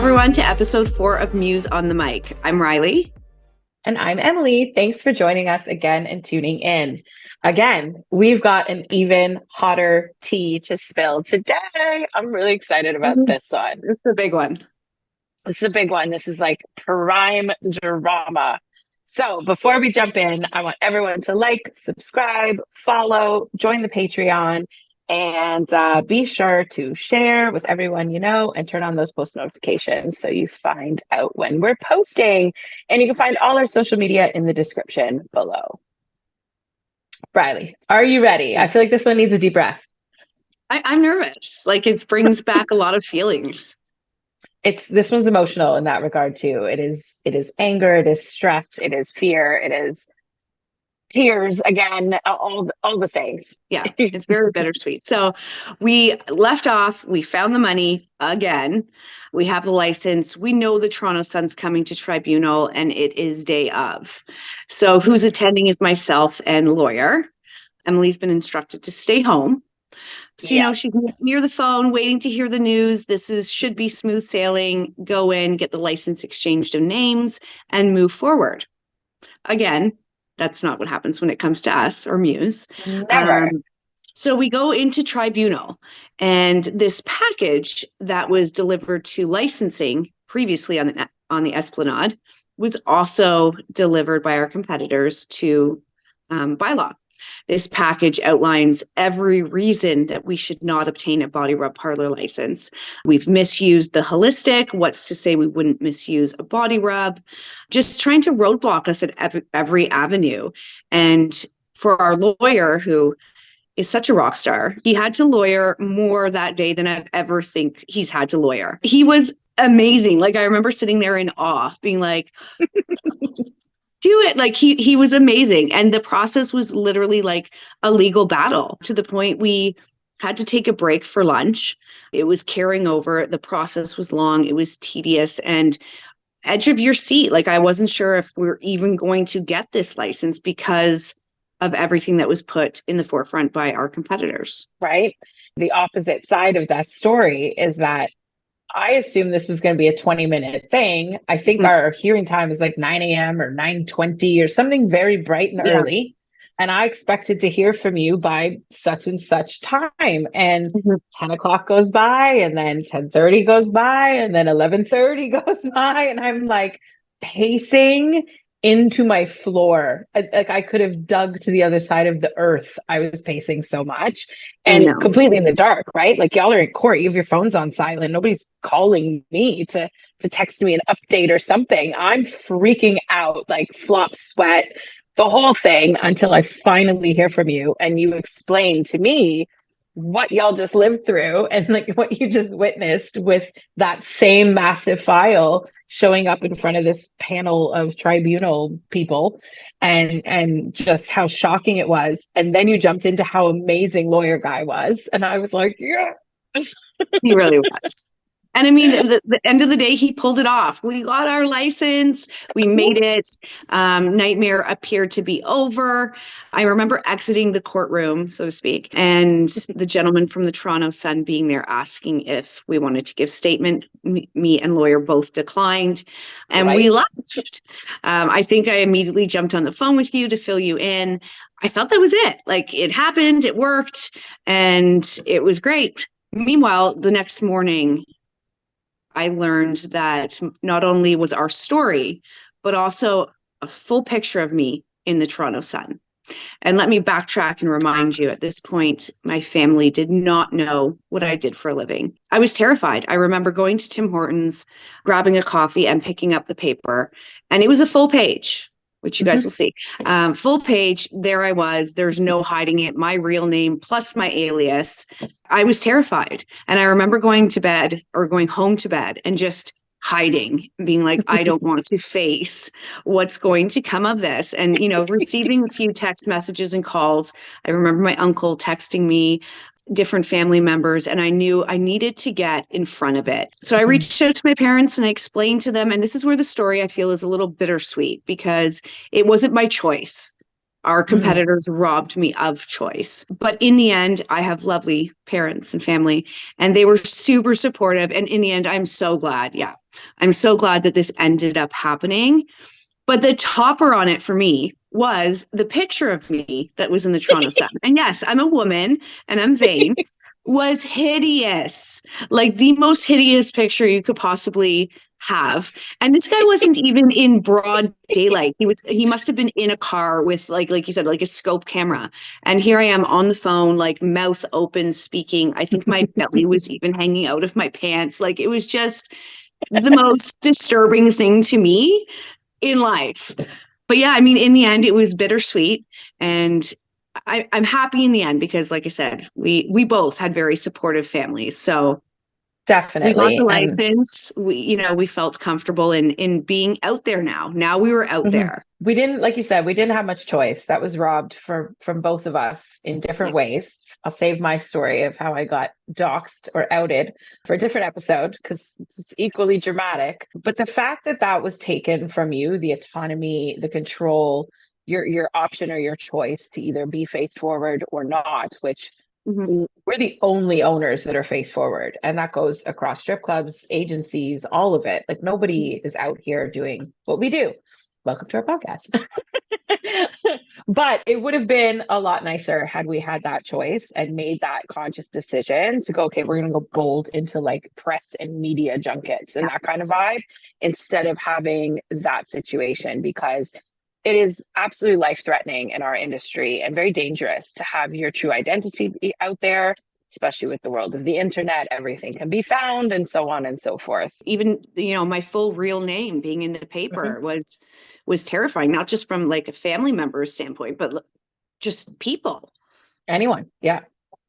everyone, to episode 4 of MUSE On The Mic. I'm Riley. And I'm Emily. Thanks for joining us again and tuning in. Again, we've got an even hotter tea to spill today. I'm really excited about this one. This is a big one. This is a big one. This is like prime drama. So before we jump in, I want everyone to like, subscribe, follow, join the Patreon, and be sure to share with everyone you know and turn on those post notifications so you find out when we're posting. And you can find all our social media in the description below. Riley, are you ready? I feel like this one needs a deep breath. I'm nervous. Like, it brings back a lot of feelings. This one's emotional in that regard too. It is anger, it is stress, it is fear, it is tears, again, all the things. Yeah, it's very bittersweet. So we left off, we found the money again. We have the license. We know the Toronto Sun's coming to tribunal and it is day of. So who's attending is myself and lawyer. Emily's been instructed to stay home. So, you know, she's near the phone waiting to hear the news. Should be smooth sailing. Go in, get the license exchanged of names and move forward. Again, that's not what happens when it comes to us or Muse. Never. So we go into tribunal, and this package that was delivered to licensing previously on the Esplanade was also delivered by our competitors to bylaw. This package outlines every reason that we should not obtain a body rub parlor license. We've misused the holistic. What's to say we wouldn't misuse a body rub? Just trying to roadblock us at every avenue. And for our lawyer, who is such a rock star, he had to lawyer more that day than I've ever think he's had to lawyer. He was amazing. Like, I remember sitting there in awe, being like, do it. Like, he was amazing. And the process was literally like a legal battle, to the point we had to take a break for lunch. It was carrying over. The process was long. It was tedious and edge of your seat. Like, I wasn't sure if we're even going to get this license because of everything that was put in the forefront by our competitors. Right. The opposite side of that story is that I assumed this was going to be a 20-minute thing. I think our hearing time is like 9 a.m. or 9:20 or something very bright and early. And I expected to hear from you by such and such time. And 10 o'clock goes by, and then 10:30 goes by, and then 11:30 goes by. And I'm like pacing into my floor. Like, I could have dug to the other side of the earth. I was pacing so much, and completely in the dark, right? Like, y'all are in court. You have your phones on silent. Nobody's calling me to text me an update or something. I'm freaking out, like flop sweat, the whole thing, until I finally hear from you and you explain to me what y'all just lived through and like what you just witnessed with that same massive file showing up in front of this panel of tribunal people, and just how shocking it was. And then you jumped into how amazing lawyer guy was, and I was like, yeah. He really was. And I mean, at the end of the day, he pulled it off. We got our license. We made it. Nightmare appeared to be over. I remember exiting the courtroom, so to speak, and the gentleman from the Toronto Sun being there asking if we wanted to give statement. Me and lawyer both declined, and we left. I think I immediately jumped on the phone with you to fill you in. I thought that was it. Like, it happened, it worked, and it was great. Meanwhile, the next morning, I learned that not only was our story, but also a full picture of me in the Toronto Sun. And let me backtrack and remind you, at this point, my family did not know what I did for a living. I was terrified. I remember going to Tim Hortons, grabbing a coffee and picking up the paper, and it was a full page, which you guys will see. Full page, there I was. There's no hiding it. My real name plus my alias. I was terrified. And I remember going home to bed and just hiding, being like, I don't want to face what's going to come of this. And, you know, receiving a few text messages and calls. I remember my uncle texting me, different family members, and I knew I needed to get in front of it. So I reached out to my parents and I explained to them, and this is where the story I feel is a little bittersweet, because it wasn't my choice. Our Mhm. competitors robbed me of choice. But in the end, I have lovely parents and family, and they were super supportive. And in the end, I'm so glad. Yeah, I'm so glad that this ended up happening. But the topper on it for me was the picture of me that was in the Toronto Sun. And yes, I'm a woman and I'm vain, was hideous. Like the most hideous picture you could possibly have. And this guy wasn't even in broad daylight. He must have been in a car with like you said, like a scope camera. And here I am on the phone, like mouth open speaking. I think my belly was even hanging out of my pants. Like it was just the most disturbing thing to me in life. But yeah, I mean, in the end, it was bittersweet, and I'm happy in the end because, like I said, we both had very supportive families. So we got the Definitely. And license. We felt comfortable in being out there now. Now we were out mhm. there. We didn't, like you said, we didn't have much choice. That was robbed from both of us in Yeah. different ways. I'll save my story of how I got doxxed or outed for a different episode because it's equally dramatic. But the fact that that was taken from you, the autonomy, the control, your option or your choice to either be face forward or not, which Mhm. we're the only owners that are face forward, and that goes across strip clubs, agencies, all of it. Like nobody is out here doing what we do. Welcome to our podcast. But it would have been a lot nicer had we had that choice and made that conscious decision to go, okay, we're going to go bold into like press and media junkets and Yeah. that kind of vibe instead of having that situation, because it is absolutely life threatening in our industry and very dangerous to have your true identity be out there, especially with the world of the internet. Everything can be found and so on and so forth. Even my full real name being in the Mhm. paper was terrifying, not just from like a family member's standpoint, but just people. Anyone. Yeah.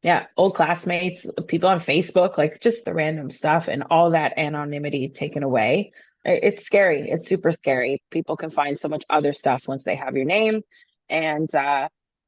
Yeah. Old classmates, people on Facebook, like just the random stuff and all that anonymity taken away. It's scary. It's super scary. People can find so much other stuff once they have your name. And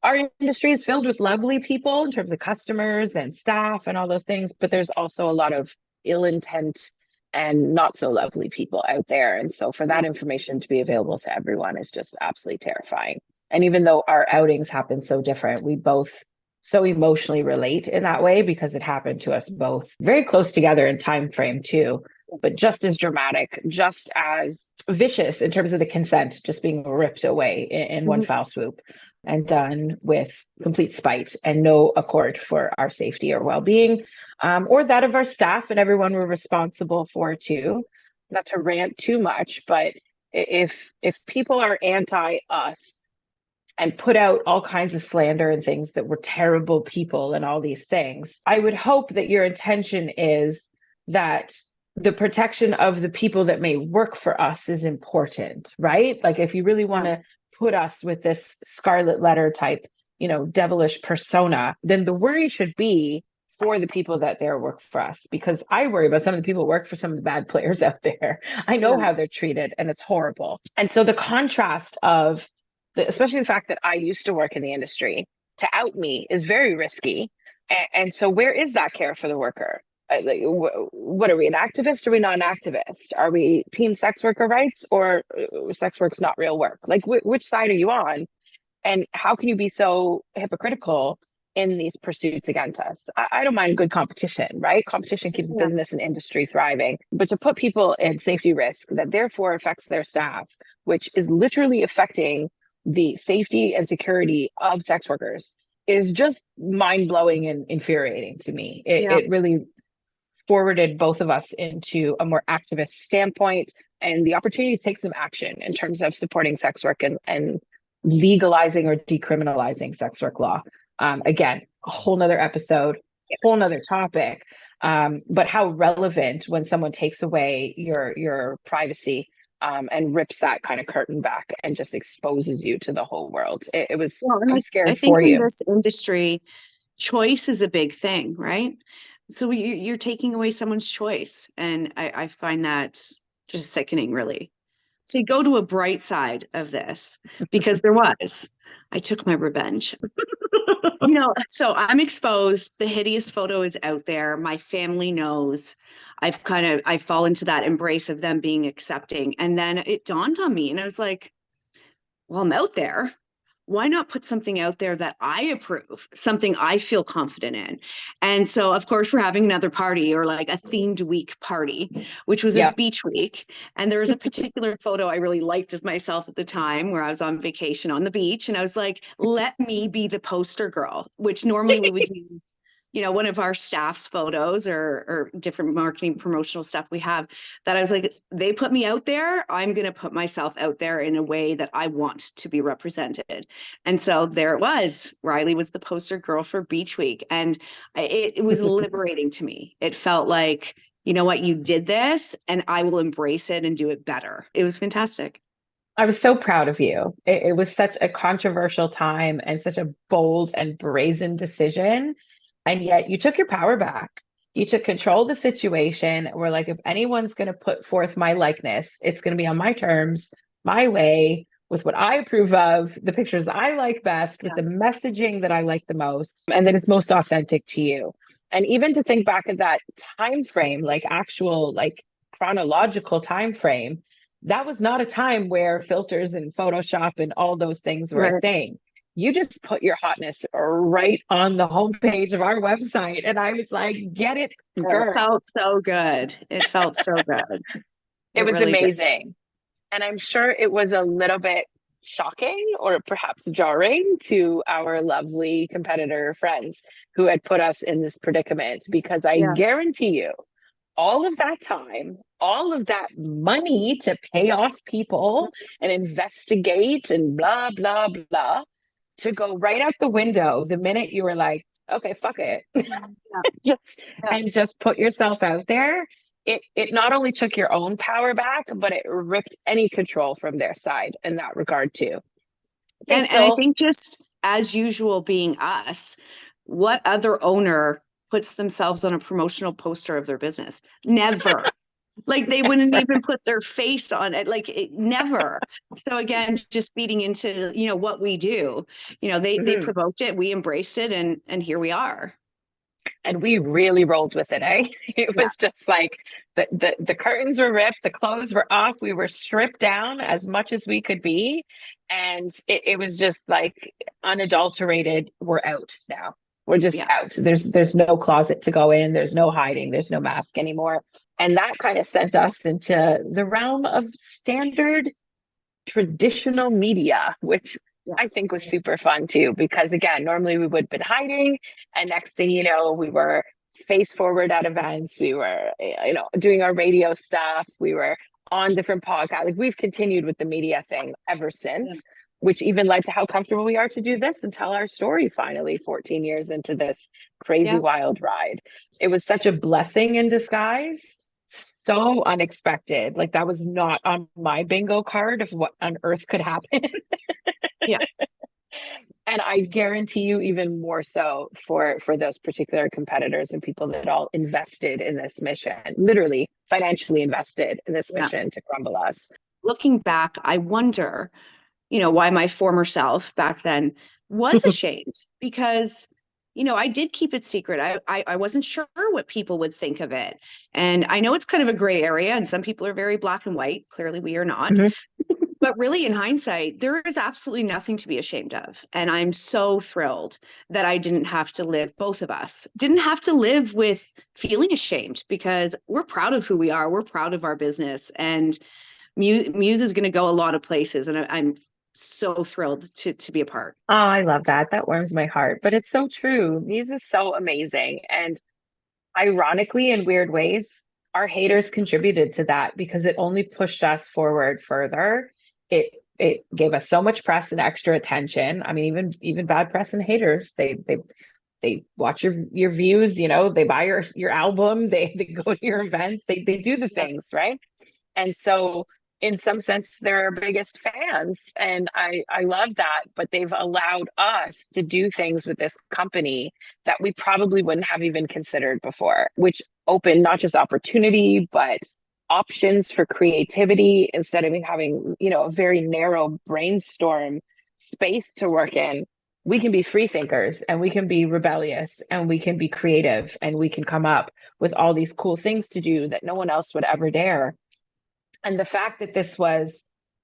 our industry is filled with lovely people in terms of customers and staff and all those things. But there's also a lot of ill intent and not so lovely people out there. And so for that information to be available to everyone is just absolutely terrifying. And even though our outings happen so different, we both so emotionally relate in that way because it happened to us both very close together in time frame too, but just as dramatic, just as vicious in terms of the consent just being ripped away in one Mhm. foul swoop and done with complete spite and no accord for our safety or well-being, or that of our staff and everyone we're responsible for too. Not to rant too much, but if people are anti us and put out all kinds of slander and things that we're terrible people and all these things, I would hope that your intention is that the protection of the people that may work for us is important, right? Like if you really want Yeah. to put us with this scarlet letter type, devilish persona, then the worry should be for the people that there work for us, because I worry about some of the people who work for some of the bad players out there. I know Yeah. how they're treated and it's horrible. And so the contrast of especially the fact that I used to work in the industry, to out me is very risky. And so, where is that care for the worker? Like, what are we, an activist? Or are we not an activist? Are we team sex worker rights, or sex work's not real work? Like, which side are you on? And how can you be so hypocritical in these pursuits against us? I don't mind good competition, right? Competition keeps Yeah. business and industry thriving. But to put people in safety risk that therefore affects their staff, which is literally affecting the safety and security of sex workers, is just mind blowing and infuriating to me. Yeah. It really forwarded both of us into a more activist standpoint and the opportunity to take some action in terms of supporting sex work and legalizing or decriminalizing sex work law. Again, a whole nother episode, whole Yes. nother topic. But how relevant when someone takes away your privacy, and rips that kind of curtain back and just exposes you to the whole world. It was, Well, and I'm I scared think for in you. this industry, choice is a big thing, right? So you're taking away someone's choice, and I find that just sickening, really. So you go to a bright side of this because I took my revenge. So I'm exposed. The hideous photo is out there. My family knows. I fall into that embrace of them being accepting. And then it dawned on me, and I was like, well, I'm out there. why not put something out there that I approve, something I feel confident in? And so, of course, we're having another party, or like a themed week party, which was a Yeah. beach week. And there was a particular photo I really liked of myself at the time where I was on vacation on the beach. And I was like, let me be the poster girl, which normally we would use, one of our staff's photos, or different marketing promotional stuff we have, that I was like, they put me out there, I'm going to put myself out there in a way that I want to be represented. And so there it was. Riley was the poster girl for Beach Week. And it was liberating to me. It felt like, you know what, you did this and I will embrace it and do it better. It was fantastic. I was so proud of you. It was such a controversial time and such a bold and brazen decision. And yet you took your power back. You took control of the situation. We're like, if anyone's going to put forth my likeness, it's going to be on my terms, my way, with what I approve of, the pictures I like best, with the messaging that I like the most, and that it's most authentic to you. And even to think back at that time frame, like actual, like chronological time frame, that was not a time where filters and Photoshop and all those things were a thing. You just put your hotness right on the homepage of our website. And I was like, get it, girl. It felt so good. It felt so good. It was really amazing. Did. And I'm sure it was a little bit shocking or perhaps jarring to our lovely competitor friends who had put us in this predicament, because I guarantee you, all of that time, all of that money to pay off people and investigate and blah, blah, blah, to go right out the window the minute you were like, okay, fuck it. And just put yourself out there. It not only took your own power back, but it ripped any control from their side in that regard too. And I think, just as usual, being us, what other owner puts themselves on a promotional poster of their business? Never. Like, they wouldn't even put their face on it. Like, never. So again, just feeding into, what we do, they provoked it, we embraced it, and here we are. And we really rolled with it, eh? It was just like the curtains were ripped, the clothes were off, we were stripped down as much as we could be. And it was just like unadulterated, we're out now. We're just out. There's no closet to go in, there's no hiding, there's no mask anymore. And that kind of sent us into the realm of standard traditional media, which I think was super fun too, because again, normally we would have been hiding, and next thing you know, we were face forward at events, we were, doing our radio stuff, we were on different podcasts. Like, we've continued with the media thing ever since, which even led to how comfortable we are to do this and tell our story finally 14 years into this crazy wild ride. It was such a blessing in disguise. So unexpected. Like, that was not on my bingo card of what on earth could happen. And I guarantee you even more so for those particular competitors and people that all invested in this mission, literally financially invested in this mission to crumble us. Looking back, I wonder, why my former self back then was ashamed, because I did keep it secret. I wasn't sure what people would think of it. And I know it's kind of a gray area, and some people are very black and white. Clearly, we are not. But really, in hindsight, there is absolutely nothing to be ashamed of. And I'm so thrilled that I didn't have to live, both of us didn't have to live with feeling ashamed, because we're proud of who we are. We're proud of our business. And Muse is going to go a lot of places. And I'm so thrilled to be a part. Oh, I love that. That warms my heart. But it's so true. Muse is so amazing. And ironically, in weird ways, our haters contributed to that, because it only pushed us forward further. It gave us so much press and extra attention. I mean, even bad press and haters, they watch your views, they buy your album, they go to your events, they do the things, right? And so in some sense, they're our biggest fans. And I love that. But they've allowed us to do things with this company that we probably wouldn't have even considered before, which opened not just opportunity, but options for creativity. Instead of having, a very narrow brainstorm space to work in, we can be free thinkers, and we can be rebellious, and we can be creative, and we can come up with all these cool things to do that no one else would ever dare. And the fact that this was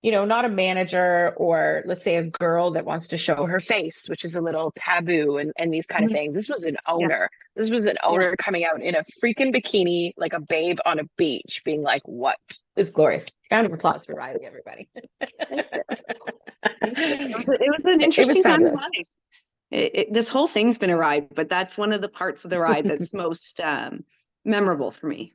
not a manager, or let's say a girl that wants to show her face, which is a little taboo, and these kind of Mhm. things. This was an Yeah. owner. This was an Yeah. owner coming out in a freaking bikini, like a babe on a beach, being like, what is glorious. Round of applause for Riley, everybody. Thank you. Thank you. It was an It was interesting time in fabulous. life. This whole thing's been a ride, but that's one of the parts of the ride that's most memorable for me.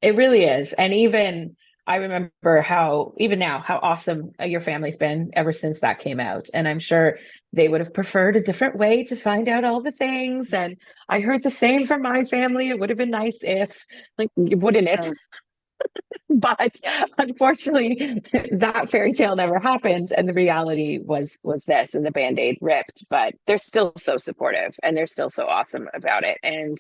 It really is. And even I remember how, even now, how awesome your family's been ever since that came out. And I'm sure they would have preferred a different way to find out all the things. And I heard the same from my family. It would have been nice if, like, wouldn't it? But unfortunately, that fairy tale never happened, and the reality was this, and the band-aid ripped. But they're still so supportive, and they're still so awesome about it. And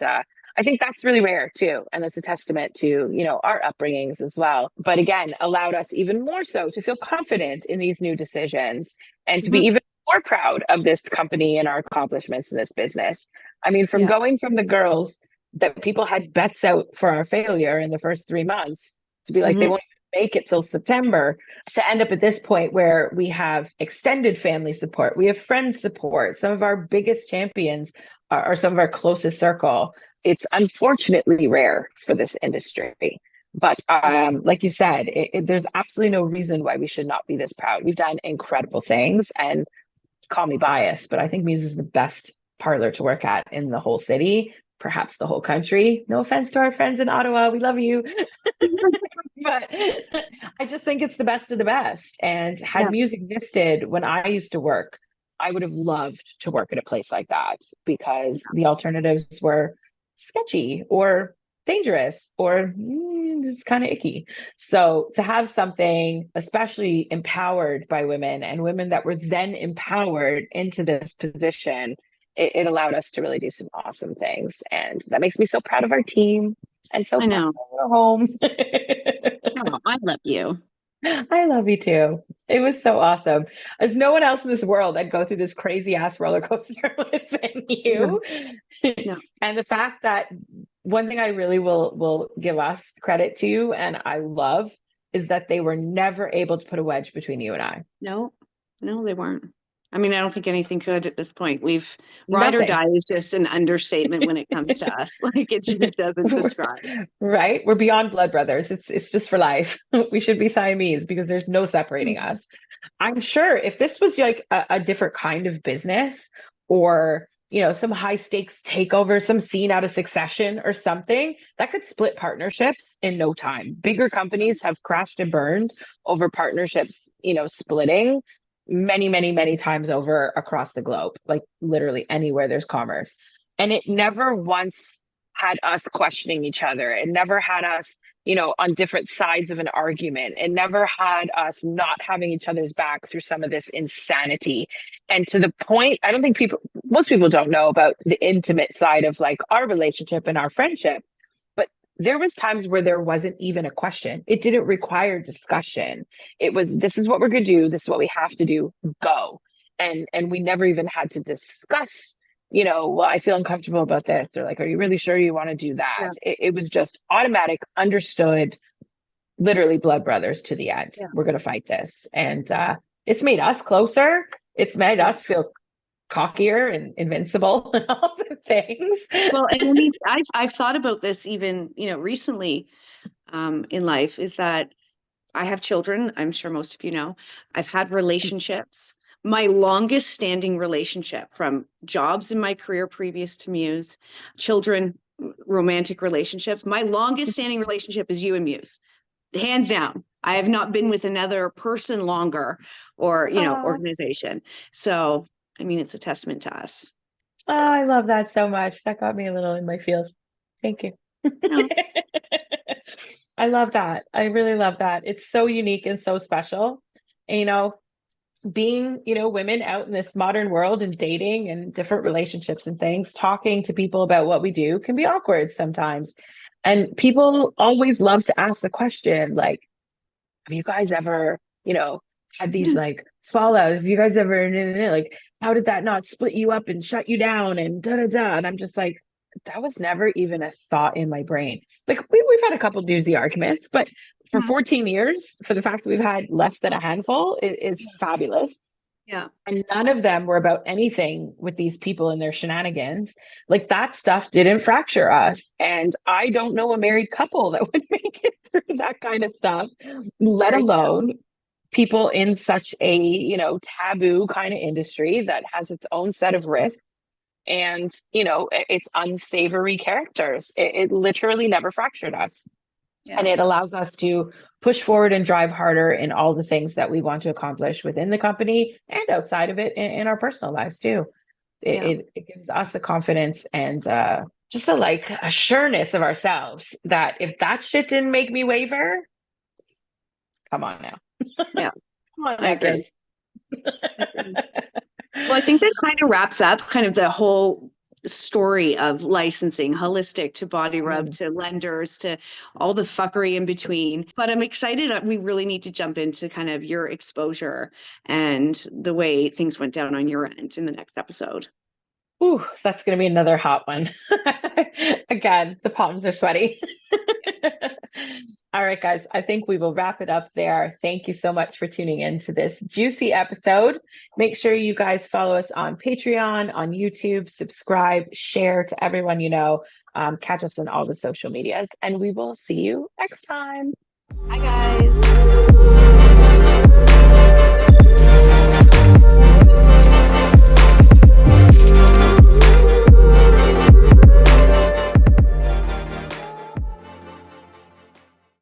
I think that's really rare too, and it's a testament to our upbringings as well. But again, allowed us even more so to feel confident in these new decisions, and to be Mhm. even more proud of this company and our accomplishments in this business. I mean, from Yeah. going from the girls that people had bets out for our failure in the first 3 months, to be like, they Mhm. won't make it till September, to end up at this point where we have extended family support, we have friend support, some of our biggest champions are some of our closest circle. It's unfortunately rare for this industry. But like you said, there's absolutely no reason why we should not be this proud. We've done incredible things, and call me biased, but I think Muse is the best parlor to work at in the whole city, perhaps the whole country. No offense to our friends in Ottawa, we love you. But I just think it's the best of the best. And had Yeah. Muse existed when I used to work, I would have loved to work at a place like that, because the alternatives were sketchy or dangerous or it's kind of icky. So to have something, especially empowered by women, and women that were then empowered into this position, it allowed us to really do some awesome things. And that makes me so proud of our team and so I proud know. of our home. Oh, I love you. I love you too. It was so awesome. There's no one else in this world that go through this crazy ass roller coaster than No, you. no, And the fact that one thing I really will give us credit to, and I love, is that they were never able to put a wedge between you and I. no, no, they weren't. I mean, I don't think anything could at this point. We've ride or Nothing. die is just an understatement when it comes to us. Like it just doesn't describe. Right? We're beyond blood brothers. It's just for life. We should be Siamese because there's no separating us. I'm sure if this was like a different kind of business, or some high stakes takeover, some scene out of Succession or something, that could split partnerships in no time. Bigger companies have crashed and burned over partnerships, splitting many, many, many times over across the globe, like literally anywhere there's commerce. And it never once had us questioning each other. It never had us, on different sides of an argument. It never had us not having each other's back through some of this insanity. And to the point, I don't think most people don't know about the intimate side of like our relationship and our friendship. But there was times where there wasn't even a question. It didn't require discussion. It was, this is what we're going to do. This is what we have to do. Go. And we never even had to discuss, well, I feel uncomfortable about this, or like, are you really sure you want to do that? Yeah, It was just automatic, understood, literally blood brothers to the end. yeah, We're going to fight this. And it's made us closer. It's made yeah. us feel cockier and invincible and all the things. Well, and I mean, I've thought about this even, recently in life is that I have children. I'm sure most of you know. I've had relationships. My longest standing relationship from jobs in my career previous to Muse, children, romantic relationships. My longest standing relationship is you and Muse, hands down. I have not been with another person longer or, Oh, organization. So, I mean, it's a testament to us. I love that so much. That got me a little in my feels. Thank you. No, I love that. I really love that. It's so unique and so special. And, being, women out in this modern world and dating and different relationships and things, talking to people about what we do can be awkward sometimes. And people always love to ask the question, like, have you guys ever, had these like fallout? Have you guys ever, like, how did that not split you up and shut you down and da da da? And I'm just like, that was never even a thought in my brain. Like we've had a couple doozy arguments, but for Mhm. 14 years, for the fact that we've had less than a handful is fabulous. Yeah. And none of them were about anything with these people and their shenanigans. Like that stuff didn't fracture us. And I don't know a married couple that would make it through that kind of stuff, let Very true. alone people in such a, taboo kind of industry that has its own set of risks and, it's unsavory characters. It literally never fractured us. And Yeah. it allows us to push forward and drive harder in all the things that we want to accomplish within the company and outside of it in our personal lives too. It, Yeah. it gives us the confidence and just a sureness of ourselves that if that shit didn't make me waver, come on now. Yeah. Come on I now, agree. kids. I agree. Well, I think that kind of wraps up kind of the whole story of licensing, holistic to body rub to lenders to all the fuckery in between. But I'm excited. We really need to jump into kind of your exposure and the way things went down on your end in the next episode. Ooh, that's going to be another hot one. Again, the palms are sweaty. All right, guys, I think we will wrap it up there. Thank you so much for tuning in to this juicy episode. Make sure you guys follow us on Patreon, on YouTube, subscribe, share to everyone you know. Catch us on all the social medias, and we will see you next time. Hi, guys.